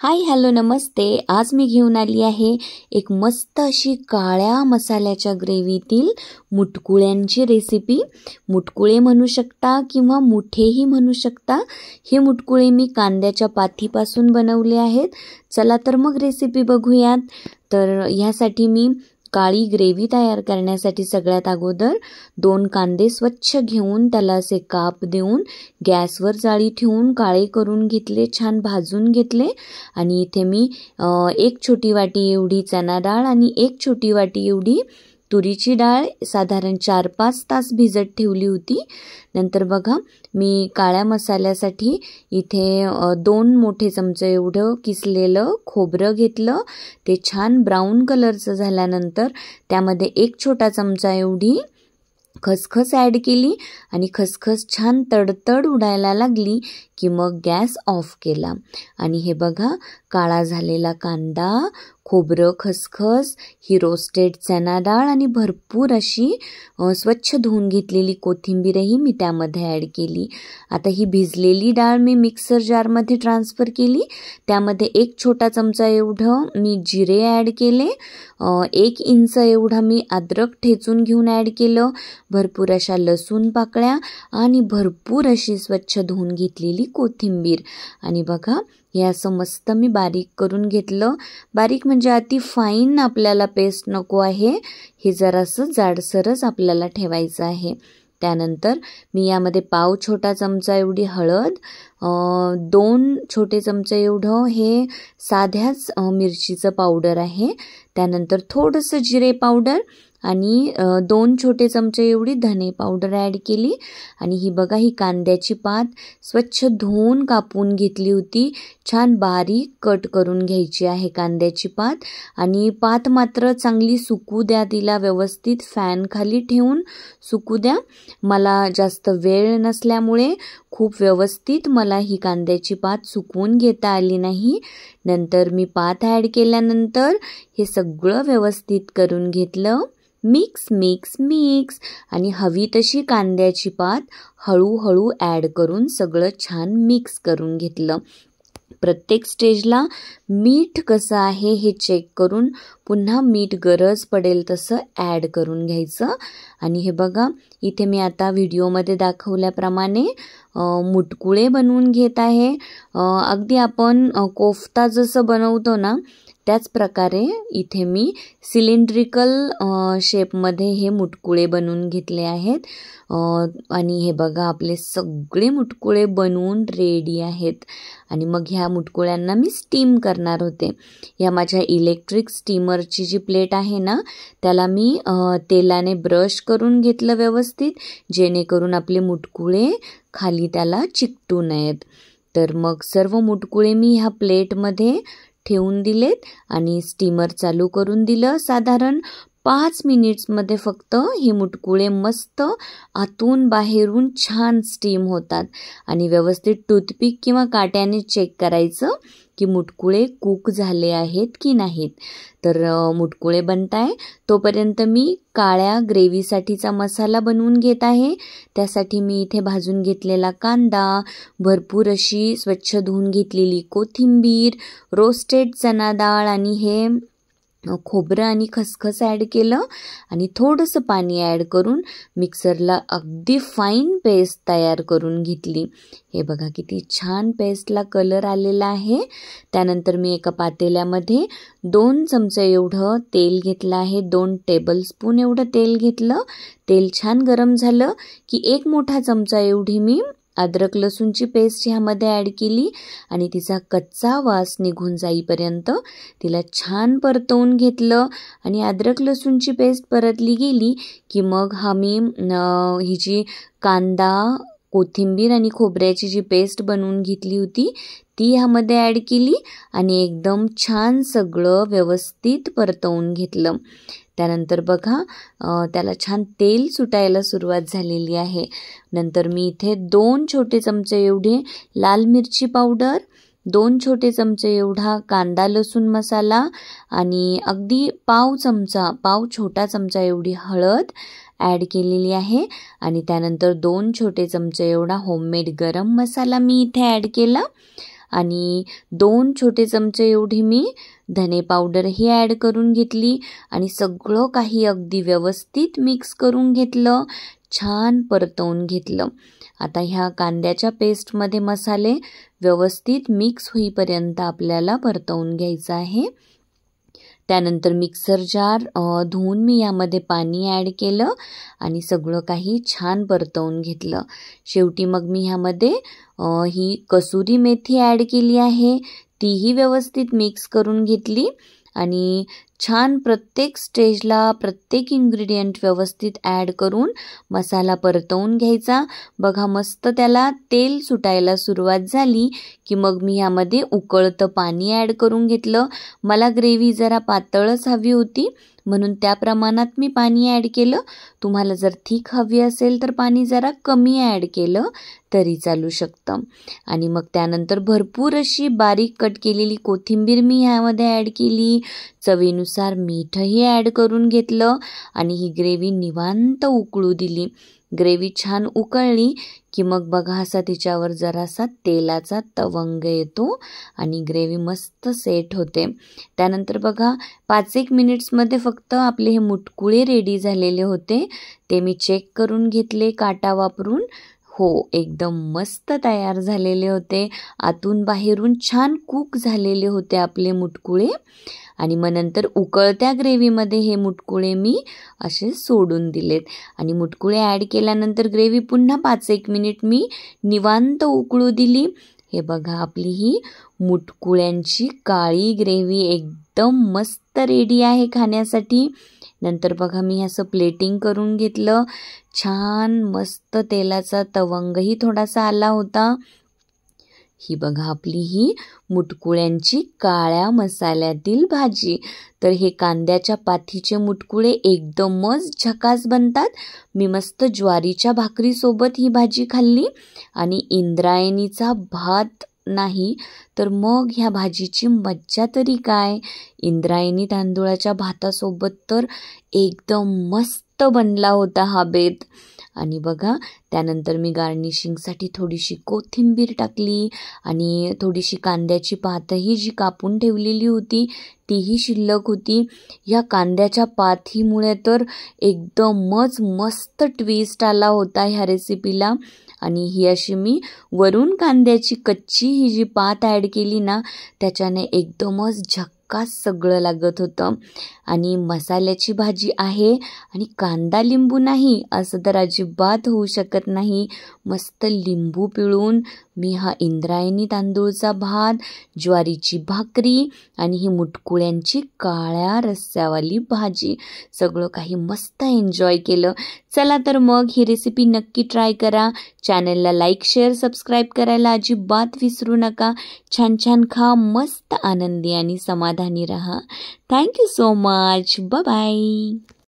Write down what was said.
Hi hello नमस्ते. आज मी घेऊन आली आहे एक मस्त अशी काळ्या मसाल्याच्या ग्रेव्हीतील मुटकुळ्यांची रेसिपी. मुटकुळे म्हणू शकता किंवा मुठेही म्हणू शकता. हे मुटकुळे मी कांद्याच्या पातीपासून बनवले आहेत. चला तर मग रेसिपी बघूयात. तर ह्यासाठी मी काळी ग्रेव्ही तयार करण्यासाठी सगळ्यात अगोदर 2 कांदे स्वच्छ घेऊन त्याला असे काप देऊन गॅसवर जाळी ठेवून काळे करून घेतले, छान भाजून घेतले. आणि इथे मी 1 छोटी वाटी एवढी चणा डाळ आणि 1 छोटी वाटी एवढी तुरीची डाळ साधारण 4-5 तास भिजत ठेवली होती. नंतर बघा मी काळ्या मसाल्यासाठी इथे 2 मोठे चमचे एवढं किसलेलं खोबरं घेतलं. ते छान ब्राऊन कलरचं झाल्यानंतर त्यामध्ये 1 छोटा चमचा एवढी खसखस ॲड केली आणि खसखस छान तडतड उडायला लागली की मग गॅस ऑफ केला. आणि हे बघा काळा झालेला कांदा, खोबरं, खसखस, ही रोस्टेड चणा डाळ आणि भरपूर अशी स्वच्छ धुवून घेतलेली कोथिंबीरही मी त्यामध्ये ॲड केली. आता ही भिजलेली डाळ मी मिक्सर जारमध्ये ट्रान्सफर केली. त्यामध्ये 1 छोटा चमचा एवढं मी जिरे ॲड केले. 1 इंच एवढा मी अद्रक ठेचून घेऊन ॲड केलं. भरपूर अशा लसूण पाकळ्या आणि भरपूर अशी स्वच्छ धुवून घेतलेली कोथिंबीर. आणि बघा हे असं मस्त मी बारीक करून घेतलं. बारीक म्हणजे अति फाईन आपल्याला पेस्ट नको आहे. हे जरासं जाडसरच आपल्याला ठेवायचं आहे. त्यानंतर मी यामध्ये पाव छोटा चमचा एवढी हळद, 2 छोटे चमचे एवढं हे साध्याच मिरचीचं पावडर आहे. त्यानंतर थोडंसं जिरे पावडर आणि 2 छोटे चमचे एवढी धने पावडर ॲड केली. आणि ही बघा ही कांद्याची पात स्वच्छ धुवून कापून घेतली होती. छान बारीक कट करून घ्यायची आहे कांद्याची पात. आणि पात मात्र चांगली सुकू द्या, तिला व्यवस्थित फॅन खाली ठेवून सुकू द्या. मला जास्त वेळ नसल्यामुळे खूप व्यवस्थित मला ही कांद्याची पात सुकवून घेता आली नाही. नंतर मी पात ॲड केल्यानंतर हे सगळं व्यवस्थित करून घेतलं. मिक्स आणि हवी तशी कांद्याची पात हळूहळू ॲड करून सगळं छान मिक्स करून घेतलं. प्रत्येक स्टेजला मीठ कसं आहे हे चेक करून पुन्हा मीठ गरज पडेल तसं ॲड करून घ्यायचं. आणि हे बघा इथे मी आता व्हिडिओमध्ये दाखवल्याप्रमाणे मुटकुळे बनवून घेत आहे. अगदी आपण कोफ्ता जसं बनवतो ना त्याच प्रकारे इथे मी सिलेंड्रिकल शेपमध्ये हे मुटकुळे बनवून घेतले आहेत. आणि हे बघा आपले सगळे मुटकुळे बनवून रेडी आहेत. आणि मग ह्या मुटकुळ्यांना मी स्टीम करणार होते. या माझ्या इलेक्ट्रिक स्टीमरची जी प्लेट आहे ना त्याला मी तेलाने ब्रश करून घेतलं व्यवस्थित, जेणेकरून आपले मुटकुळे खाली त्याला चिकटू नयेत. तर मग सर्व मुटकुळे मी ह्या प्लेटमध्ये ठेवून दिलेत आणि स्टीमर चालू करून दिलं. साधारण 5 मिनिट्समध्ये फक्त ही मुटकुळे मस्त आतून बाहेरून छान स्टीम होतात. आणि व्यवस्थित टूथपिक किंवा काट्याने चेक करायचं की मुटकुळे कुक झाले आहेत की नाहीत. तर मुटकुळे बनताय तोपर्यंत मी काळ्या ग्रेव्हीसाठीचा मसाला बनवून घेत आहे. त्यासाठी मी इथे भाजून घेतलेला कांदा, भरपूर अशी स्वच्छ धुवून घेतलेली कोथिंबीर, रोस्टेड चणा डाळ आणि हे खोबरं आणि खसखस ॲड केलं. आणि थोडंसं पाणी ॲड करून मिक्सरला अगदी फाईन पेस्ट तयार करून घेतली. हे बघा किती छान पेस्टला कलर आलेला आहे. त्यानंतर मी एका पातेल्यामध्ये 2 चमचे एवढं तेल घेतलं आहे. 2 टेबलस्पून एवढं तेल घेतलं. तेल छान गरम झालं की 1 मोठा चमचा एवढी मी अद्रक लसूणची पेस्ट ह्यामध्ये ॲड केली. आणि तिचा कच्चा वास निघून जाईपर्यंत तिला छान परतवून घेतलं. आणि अद्रक लसूणची पेस्ट परतली गेली की मग ही जी कांदा, कोथिंबीर आणि खोबऱ्याची जी पेस्ट बनवून घेतली होती ती ह्यामध्ये ॲड केली आणि एकदम छान सगळं व्यवस्थित परतवून घेतलं. त्यानंतर बघा त्याला छान तेल सुटायला सुरुवात झालेली आहे. नंतर मी इथे 2 छोटे चमचे एवढे लाल मिरची पावडर, 2 छोटे चमचे एवढा कांदा लसूण मसाला आणि अगदी पाव छोटा चमचा एवढी हळद ॲड केलेली आहे. आणि त्यानंतर 2 छोटे चमचे एवढा होममेड गरम मसाला मी इथे ॲड केला. आणि 2 छोटे चमचे एवढी मी धने पावडरही ॲड करून घेतली आणि सगळं काही अगदी व्यवस्थित मिक्स करून घेतलं, छान परतवून घेतलं. आता ह्या कांद्याच्या पेस्टमध्ये मसाले व्यवस्थित मिक्स होईपर्यंत आपल्याला परतवून घ्यायचं आहे. त्यानंतर मिक्सर जार धुवून मी यामध्ये पाणी ॲड केलं आणि सगळं काही छान परतवून घेतलं. शेवटी मग मी ह्यामध्ये ही कसुरी मेथी ॲड केली आहे, तीही व्यवस्थित मिक्स करून घेतली आणि छान प्रत्येक स्टेजला प्रत्येक इन्ग्रेडियंट व्यवस्थित ॲड करून मसाला परतवून घ्यायचा. बघा मस्त त्याला तेल सुटायला सुरुवात झाली की मग मी यामध्ये उकळतं पाणी ॲड करून घेतलं. मला ग्रेव्ही जरा पातळच हवी होती म्हणून त्या प्रमाणात मी पाणी ॲड केलं. तुम्हाला जर थिक हवी असेल तर पाणी जरा कमी ॲड केलं तरी चालू शकतं. आणि मग त्यानंतर भरपूर अशी बारीक कट केलेली कोथिंबीर मी ह्यामध्ये ॲड केली. चवीनुसार मीठही ॲड करून घेतलं आणि ही ग्रेव्ही निवांत उकळू दिली. ग्रेव्ही छान उकळली की मग बघा असा तिच्यावर जरासा तेलाचा तवंग येतो आणि ग्रेव्ही मस्त सेट होते. त्यानंतर बघा 5-1 मिनिट्समध्ये फक्त आपले हे मुटकुळे रेडी झालेले होते. ते मी चेक करून घेतले काटा वापरून. हो, एकदम मस्त तयार झालेले होते. आतून बाहेरून छान कुक झालेले होते आपले मुटकुळे. आणि मग नंतर उकळत्या ग्रेव्हीमध्ये हे मुटकुळे मी असे सोडून दिलेत आणि मुटकुळे ॲड केल्यानंतर ग्रेव्ही पुन्हा 5-1 मिनिट मी निवांत उकळू दिली. हे बघा आपली ही मुटकुळ्यांची काळी ग्रेव्ही एकदम मस्त रेडी आहे खाण्यासाठी. नंतर बघा मी असं प्लेटिंग करून घेतलं. छान मस्त तेलाचा तवंगही थोडासा आला होता. ही बघा आपली ही मुटकुळ्यांची काळ्या मसाल्यातील भाजी. तर हे कांद्याच्या पाथीचे मुटकुळे एकदमच झकास बनतात. मी मस्त ज्वारीच्या भाकरीसोबत ही भाजी खाल्ली आणि इंद्रायणीचा भात नाही तर मग ह्या भाजीची मज्जा तरी काय. इंद्रायणी तांदूळाच्या भातासोबत तर एकदम मस्त बनला होता हा बेत. आणि बघा त्यानंतर मी गार्निशिंगसाठी थोडीशी कोथिंबीर टाकली आणि थोडीशी कांद्याची पातही जी कापून ठेवलेली होती तीही शिल्लक होती. या कांद्याच्या पाथीमुळे तर एकदमच मस्त ट्विस्ट आला होता ह्या रेसिपीला. आणि ही अशी मी वरून कांद्याची कच्ची ही जी पात ॲड केली ना त्याच्याने एकदमच झक्कास सगळं लागत होतं. आणि मसाल्याची भाजी आहे आणि कांदा लिंबू नाही असं तर अजिबात होऊ शकत नाही. मस्त लिंबू पिळून मी हा इंद्रायणी तांदूळचा भात, ज्वारीची भाकरी आणि ही मुटकुळ्यांची काळ्या रस्स्यावाली भाजी सगळं काही मस्त एन्जॉय केलं. चला तर मग ही रेसिपी नक्की ट्राय करा. चॅनलला लाईक, शेअर, सबस्क्राईब करायला अजिबात विसरू नका. छान छान खा, मस्त आनंदी आणि समाधानी रहा. Thank you so much. Bye bye.